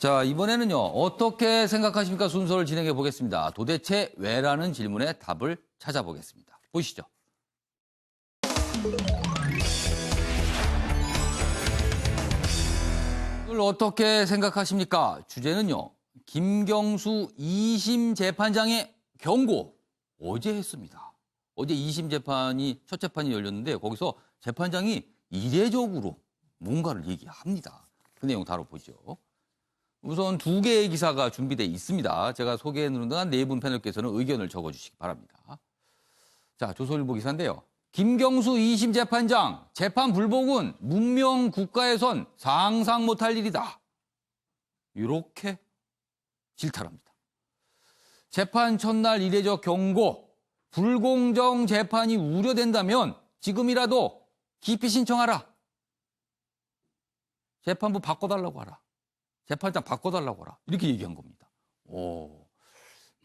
자, 이번에는요. 어떻게 생각하십니까? 순서를 진행해 보겠습니다. 도대체 왜라는 질문에 답을 찾아보겠습니다. 보시죠. 이걸 어떻게 생각하십니까? 주제는요. 김경수 2심 재판장의 경고 어제 했습니다. 어제 2심 재판이 첫 재판이 열렸는데 거기서 재판장이 이례적으로 뭔가를 얘기합니다. 그 내용 다뤄보죠. 우선 두 개의 기사가 준비되어 있습니다. 제가 소개해 놓은 동안 네 분 패널께서는 의견을 적어주시기 바랍니다. 자, 조선일보 기사인데요. 김경수 2심 재판장, 재판 불복은 문명 국가에선 상상 못할 일이다. 이렇게 질타합니다. 재판 첫날 이례적 경고, 불공정 재판이 우려된다면 지금이라도 기피 신청하라. 재판부 바꿔달라고 하라. 재판장 바꿔달라고 하라. 이렇게 얘기한 겁니다.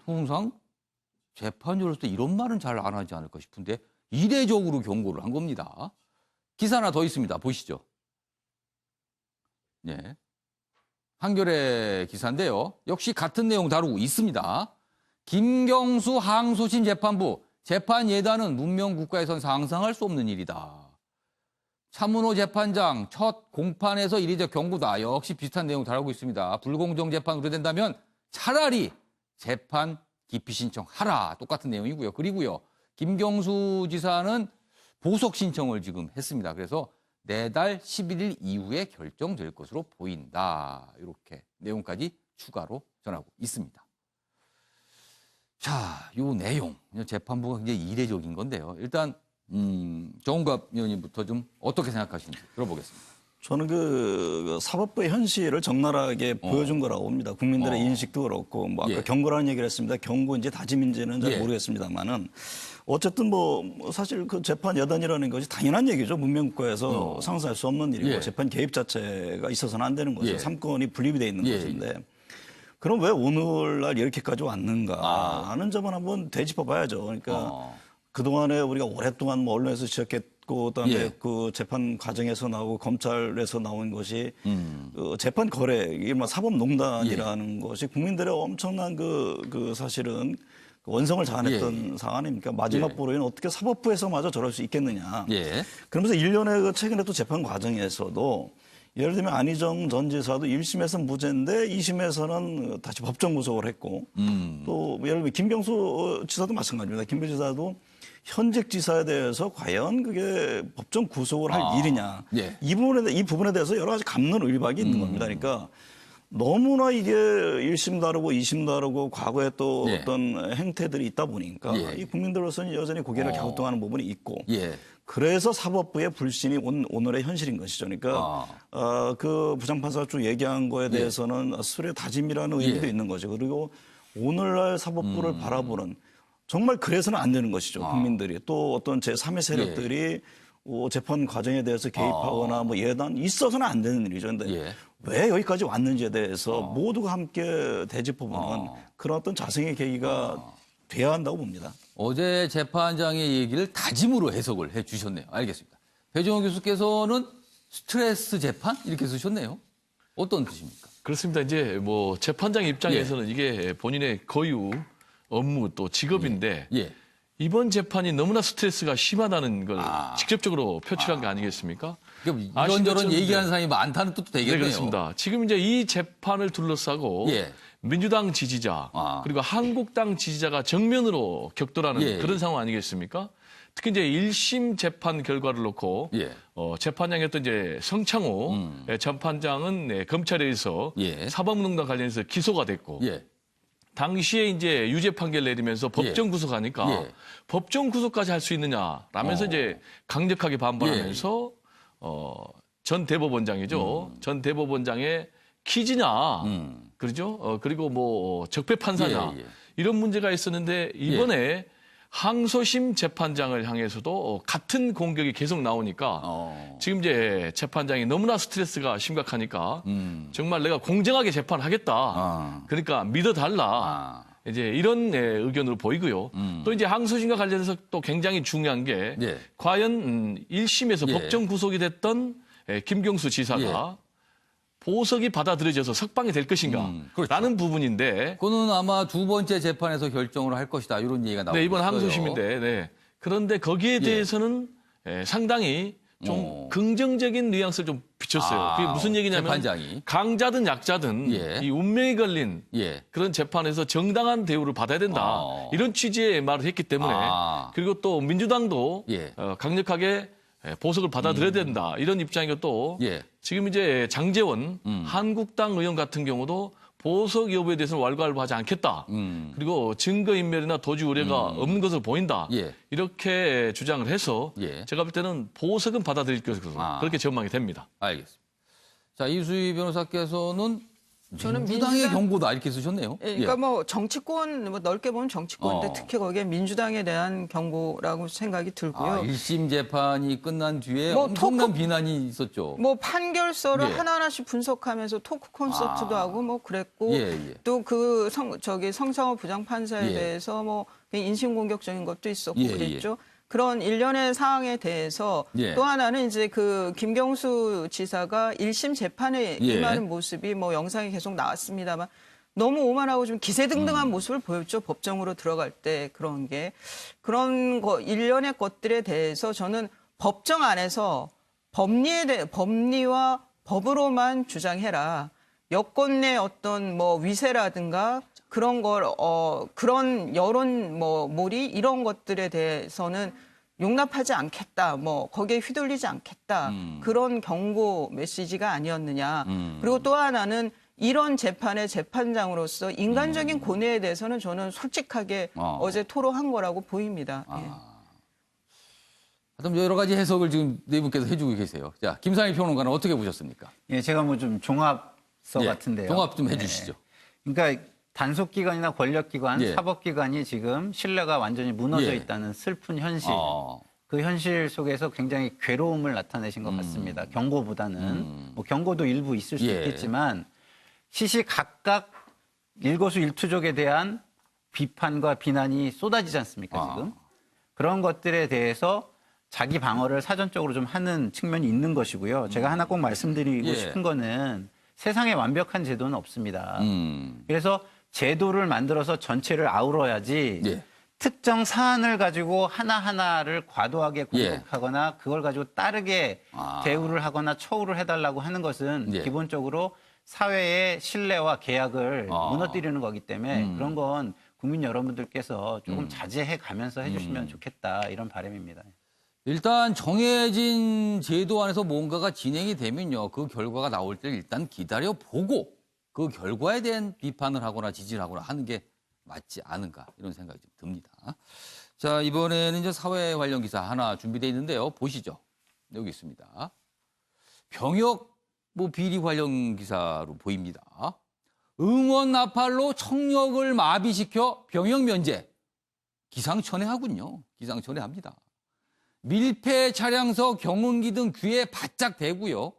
통상 재판부로서 이런 말은 잘 안 하지 않을까 싶은데 이례적으로 경고를 한 겁니다. 기사 하나 더 있습니다. 보시죠. 네. 한겨레 기사인데요. 역시 같은 내용 다루고 있습니다. 김경수 항소심 재판부, 재판 예단은 문명 국가에선 상상할 수 없는 일이다. 차문호 재판장 첫 공판에서 이례적 경고다. 역시 비슷한 내용 다루고 있습니다. 불공정 재판 우려된다면 차라리 재판 기피 신청하라. 똑같은 내용이고요. 그리고요. 김경수 지사는 보석 신청을 지금 했습니다. 그래서 내달 11일 이후에 결정될 것으로 보인다. 이렇게 내용까지 추가로 전하고 있습니다. 자, 이 내용 재판부가 굉장히 이례적인 건데요. 일단 정은갑 의원님부터 좀 어떻게 생각하시는지 들어보겠습니다. 저는 그 사법부의 현실을 적나라하게 보여준 거라고 봅니다. 국민들의 인식도 그렇고, 뭐 아까 경고라는 얘기를 했습니다. 경고인지 다짐인지는 잘 모르겠습니다만은 어쨌든 뭐 사실 그 재판 여단이라는 것이 당연한 얘기죠. 문명국가에서 상상할 수 없는 일이고 재판 개입 자체가 있어서는 안 되는 거죠. 삼권이 분립이 돼 있는 것인데. 그럼 왜 오늘날 이렇게까지 왔는가 하는 점은 한번 되짚어 봐야죠. 그러니까 그동안에 우리가 오랫동안 뭐 언론에서 지적했고 그다음에 그 재판 과정에서 나오고 검찰에서 나온 것이 그 재판 거래, 이게 사법농단이라는 것이 국민들의 엄청난 그 사실은 원성을 자아냈던 사안 아닙니까? 마지막 보루에는 어떻게 사법부에서마저 저럴 수 있겠느냐. 그러면서 일련의 그 최근에 또 재판 과정에서도 예를 들면 안희정 전 지사도 1심에서는 무죄인데 2심에서는 다시 법정 구속을 했고 또 예를 들면 김경수 지사도 마찬가지입니다. 김경수 지사도 현직 지사에 대해서 과연 그게 법정 구속을 할 일이냐. 이 부분에 대해서 여러 가지 갑론을박이 있는 겁니다. 그러니까 너무나 이게 1심 다르고 2심 다르고 과거에 또 어떤 행태들이 있다 보니까 이 국민들로서는 여전히 고개를 갸우뚱하는 부분이 있고 그래서 사법부의 불신이 오늘의 현실인 것이죠. 그러니까 그 부장판사가 쭉 얘기한 거에 대해서는 스스로의 다짐이라는 의미도 있는 거죠. 그리고 오늘날 사법부를 바라보는 정말 그래서는 안 되는 것이죠. 국민들이 또 어떤 제3의 세력들이 재판 과정에 대해서 개입하거나 뭐 예단 있어서는 안 되는 일이죠. 그런데 왜 여기까지 왔는지에 대해서 모두가 함께 되짚어보는 그런 어떤 자성의 계기가 돼야 한다고 봅니다. 어제 재판장의 얘기를 다짐으로 해석을 해 주셨네요. 알겠습니다. 배종원 교수께서는 스트레스 재판 이렇게 쓰셨네요. 어떤 뜻입니까? 그렇습니다. 이제 뭐 재판장 입장에서는 이게 본인의 거유 업무 또 직업인데 이번 재판이 너무나 스트레스가 심하다는 걸 직접적으로 표출한 게 아니겠습니까? 그러니까 이런저런 얘기하는 사람이 많다는 뜻도 되겠네요. 네, 그렇습니다. 지금 이제 이 재판을 둘러싸고 민주당 지지자 그리고 한국당 지지자가 정면으로 격돌하는 그런 상황 아니겠습니까? 특히 이제 1심 재판 결과를 놓고 재판장이었던 이제 성창호 재판장은 검찰에 의해서 사법농단 관련해서 기소가 됐고 당시에 이제 유죄 판결 내리면서 법정 구속하니까 법정 구속까지 할 수 있느냐라면서 이제 강력하게 반발하면서 전 대법원장이죠. 전 대법원장의 키즈냐, 그러죠? 그리고 뭐 적폐 판사냐 이런 문제가 있었는데 이번에 항소심 재판장을 향해서도 같은 공격이 계속 나오니까 지금 이제 재판장이 너무나 스트레스가 심각하니까 정말 내가 공정하게 재판하겠다. 그러니까 믿어달라. 이제 이런 의견으로 보이고요. 또 이제 항소심과 관련해서 또 굉장히 중요한 게 과연 1심에서 법정 구속이 됐던 김경수 지사가 보석이 받아들여져서 석방이 될 것인가 그렇죠. 라는 부분인데 그거는 아마 두 번째 재판에서 결정을 할 것이다 이런 얘기가 나오고 네, 이번 있어요. 항소심인데 네. 그런데 거기에 대해서는 상당히 좀 긍정적인 뉘앙스를 좀 비췄어요. 그게 무슨 얘기냐면 재판장이. 강자든 약자든 이 운명이 걸린 그런 재판에서 정당한 대우를 받아야 된다. 이런 취지의 말을 했기 때문에 그리고 또 민주당도 강력하게 보석을 받아들여야 된다. 이런 입장이고 또 지금 이제 장제원 한국당 의원 같은 경우도 보석 여부에 대해서는 왈가왈부하지 않겠다. 그리고 증거인멸이나 도주 우려가 없는 것으로 보인다. 이렇게 주장을 해서 제가 볼 때는 보석은 받아들일 것으로 그렇게 전망이 됩니다. 알겠습니다. 자, 이수희 변호사께서는 저는 민주당의 경고다 이렇게 쓰셨네요. 그러니까 뭐 정치권 뭐 넓게 보면 정치권인데 특히 거기에 민주당에 대한 경고라고 생각이 들고요. 1심 재판이 끝난 뒤에 엄청난 비난이 있었죠. 뭐 판결서를 하나하나씩 분석하면서 토크 콘서트도 하고 뭐 그랬고 또 그 성상호 부장판사에 대해서 뭐 인신공격적인 것도 있었고 그랬죠. 그런 일련의 사항에 대해서 또 하나는 이제 그 김경수 지사가 1심 재판에 임하는 모습이 뭐 영상이 계속 나왔습니다만 너무 오만하고 좀 기세등등한 모습을 보였죠. 법정으로 들어갈 때 그런 일련의 것들에 대해서 저는 법정 안에서 법리와 법으로만 주장해라. 여권 내 어떤 뭐 위세라든가 그런 걸 그런 여론 몰이 이런 것들에 대해서는 용납하지 않겠다. 뭐 거기에 휘둘리지 않겠다. 그런 경고 메시지가 아니었느냐. 그리고 또 하나는 이런 재판의 재판장으로서 인간적인 고뇌에 대해서는 저는 솔직하게 어제 토로한 거라고 보입니다. 하여튼 여러 가지 해석을 지금 네 분께서 해주고 계세요. 자, 김상희 평론가는 어떻게 보셨습니까? 예, 제가 뭐 좀 종합서 같은데요. 종합 좀 해주시죠. 그러니까 단속기관이나 권력기관, 사법기관이 지금 신뢰가 완전히 무너져 있다는 슬픈 현실. 그 현실 속에서 굉장히 괴로움을 나타내신 것 같습니다. 경고보다는. 뭐 경고도 일부 있을 수 있겠지만 시시각각 일거수일투족에 대한 비판과 비난이 쏟아지지 않습니까, 지금? 그런 것들에 대해서 자기 방어를 사전적으로 좀 하는 측면이 있는 것이고요. 제가 하나 꼭 말씀드리고 싶은 거는 세상에 완벽한 제도는 없습니다. 그래서 제도를 만들어서 전체를 아우러야지 특정 사안을 가지고 하나하나를 과도하게 공격하거나 그걸 가지고 따르게 대우를 하거나 처우를 해달라고 하는 것은 기본적으로 사회의 신뢰와 계약을 무너뜨리는 거기 때문에 그런 건 국민 여러분들께서 조금 자제해 가면서 해주시면 좋겠다 이런 바람입니다. 일단 정해진 제도 안에서 뭔가가 진행이 되면요. 그 결과가 나올 때 일단 기다려보고 그 결과에 대한 비판을 하거나 지지를 하거나 하는 게 맞지 않은가 이런 생각이 좀 듭니다. 자, 이번에는 이제 사회 관련 기사 하나 준비되어 있는데요. 보시죠. 여기 있습니다. 병역 비리 관련 기사로 보입니다. 응원 나팔로 청력을 마비시켜 병역 면제. 기상천외하군요. 기상천외합니다. 밀폐 차량서 경운기 등 귀에 바짝 대고요.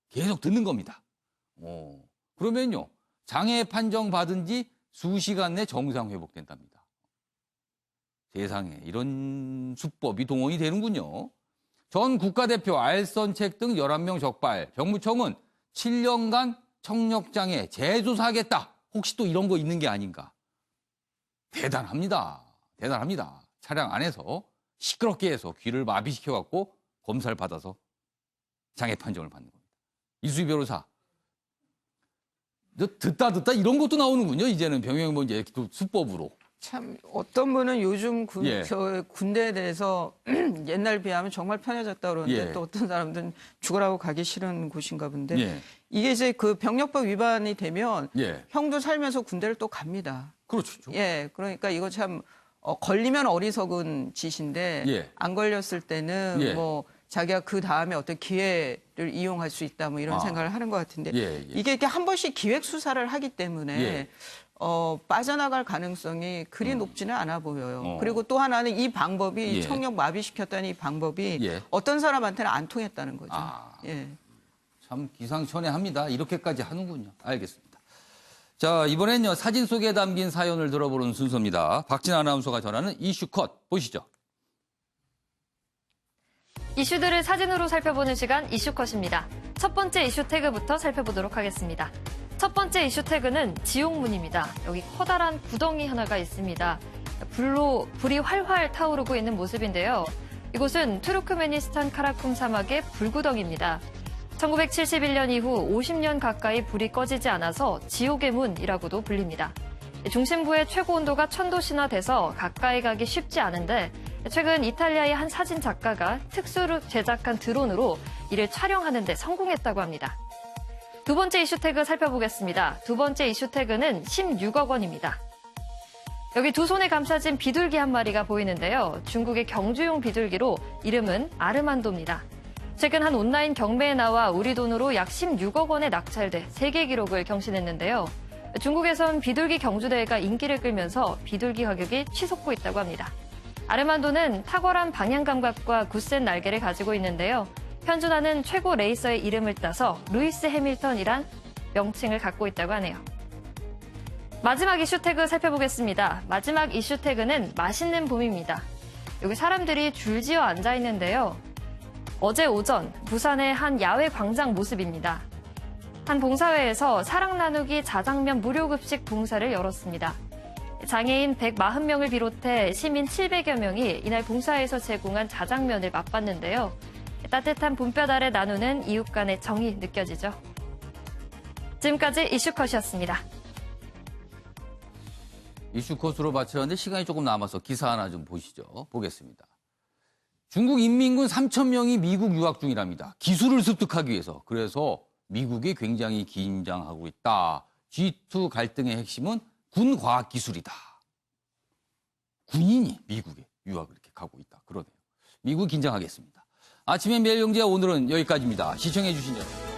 계속 듣는 겁니다. 그러면요. 장애 판정 받은 지 수시간 내 정상 회복된답니다. 세상에 이런 수법이 동원이 되는군요. 전 국가대표 알선책 등 11명 적발. 병무청은 7년간 청력장애 재조사하겠다. 혹시 또 이런 거 있는 게 아닌가. 대단합니다. 대단합니다. 차량 안에서 시끄럽게 해서 귀를 마비시켜갖고 검사를 받아서 장애 판정을 받는 겁니다. 이수희 변호사. 듣다 이런 것도 나오는군요. 이제는 병역 문제 수법으로. 참 어떤 분은 요즘 군대에 대해서 옛날 비하면 정말 편해졌다 그러는데 또 어떤 사람들은 죽으라고 가기 싫은 곳인가 본데 이게 이제 그 병력법 위반이 되면 형도 살면서 군대를 또 갑니다. 그렇죠. 그러니까 이거 참 걸리면 어리석은 짓인데 안 걸렸을 때는 뭐 자기가 그 다음에 어떤 기회를 이용할 수 있다 뭐 이런 생각을 하는 것 같은데 이게 이렇게 한 번씩 기획 수사를 하기 때문에 빠져나갈 가능성이 그리 높지는 않아 보여요. 그리고 또 하나는 이 방법이 청력 마비시켰다는 이 방법이 어떤 사람한테는 안 통했다는 거죠. 참 기상천외합니다. 이렇게까지 하는군요. 알겠습니다. 자, 이번엔요. 사진 속에 담긴 사연을 들어보는 순서입니다. 박진 아나운서가 전하는 이슈 컷 보시죠. 이슈들을 사진으로 살펴보는 시간 이슈컷입니다. 첫 번째 이슈 태그부터 살펴보도록 하겠습니다. 첫 번째 이슈 태그는 지옥문입니다. 여기 커다란 구덩이 하나가 있습니다. 불이 활활 타오르고 있는 모습인데요. 이곳은 투르크메니스탄 카라쿰 사막의 불구덩이입니다. 1971년 이후 50년 가까이 불이 꺼지지 않아서 지옥의 문이라고도 불립니다. 중심부의 최고 온도가 1000도 신화돼서 가까이 가기 쉽지 않은데 최근 이탈리아의 한 사진 작가가 특수로 제작한 드론으로 이를 촬영하는 데 성공했다고 합니다. 두 번째 이슈 태그 살펴보겠습니다. 두 번째 이슈 태그는 16억 원입니다. 여기 두 손에 감싸진 비둘기 한 마리가 보이는데요. 중국의 경주용 비둘기로 이름은 아르만도입니다. 최근 한 온라인 경매에 나와 우리 돈으로 약 16억 원에 낙찰돼 세계 기록을 경신했는데요. 중국에선 비둘기 경주대회가 인기를 끌면서 비둘기 가격이 치솟고 있다고 합니다. 아르만도는 탁월한 방향 감각과 굳센 날개를 가지고 있는데요. 현존하는 최고 레이서의 이름을 따서 루이스 해밀턴이란 명칭을 갖고 있다고 하네요. 마지막 이슈 태그 살펴보겠습니다. 마지막 이슈 태그는 맛있는 봄입니다. 여기 사람들이 줄지어 앉아 있는데요. 어제 오전 부산의 한 야외 광장 모습입니다. 한 봉사회에서 사랑 나누기 자장면 무료급식 봉사를 열었습니다. 장애인 140명을 비롯해 시민 700여 명이 이날 봉사회에서 제공한 자장면을 맛봤는데요. 따뜻한 봄볕 아래 나누는 이웃 간의 정이 느껴지죠. 지금까지 이슈컷이었습니다. 이슈컷으로 마쳤는데 시간이 조금 남아서 기사 하나 좀 보시죠. 보겠습니다. 중국 인민군 3,000명이 미국 유학 중이랍니다. 기술을 습득하기 위해서. 그래서 미국이 굉장히 긴장하고 있다. G2 갈등의 핵심은 군 과학 기술이다. 군인이 미국에 유학을 이렇게 가고 있다. 그러네요. 미국 긴장하겠습니다. 아침의 매일경제 오늘은 여기까지입니다. 시청해 주신 여러분